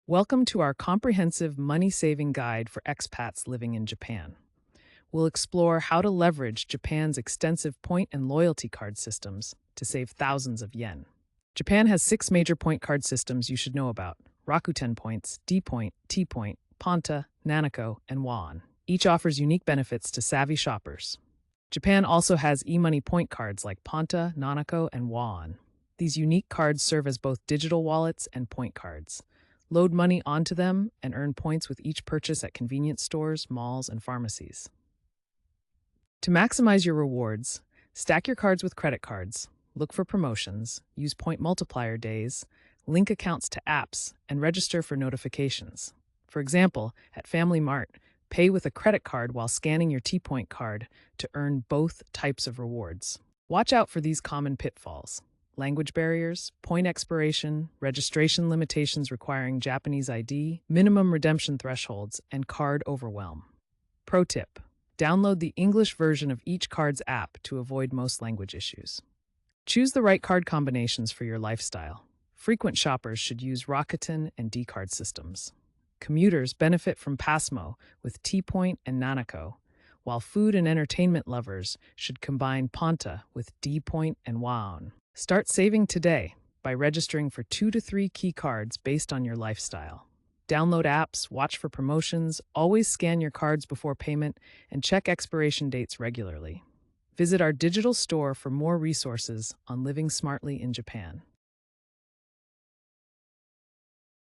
Welcome to our comprehensive money-saving guide for expats living in Japan. We'll explore how to leverage Japan's extensive point and loyalty card systems to save thousands of yen. Japan has 6 major point card systems you should know about: Rakuten points, D point, T point, Ponta, Nanako, and Won. Each offers unique benefits to savvy shoppers. Japan also has e-money point cards like Ponta, Nanako, and Won. These unique cards serve as both digital wallets and point cards. Load money onto them and earn points with each purchase at convenience stores, malls, and pharmacies. To maximize your rewards, stack your cards with credit cards, look for promotions, use point multiplier days, link accounts to apps, and register for notifications. For example, at Family Mart, pay with a credit card while scanning your T-Point card to earn both types of rewards. Watch out for these common pitfalls: language barriers, point expiration, registration limitations requiring Japanese ID, minimum redemption thresholds, and card overwhelm. Pro tip: download the English version of each card's app to avoid most language issues. Choose the right card combinations for your lifestyle. Frequent shoppers should use Rakuten and D-card systems. Commuters benefit from Passmo with T-Point and Nanako, while food and entertainment lovers should combine Ponta with D-Point and Won. Start saving today by registering for 2 to 3 key cards based on your lifestyle. Download apps, watch for promotions, always scan your cards before payment, and check expiration dates regularly. Visit our digital store for more resources on living smartly in Japan.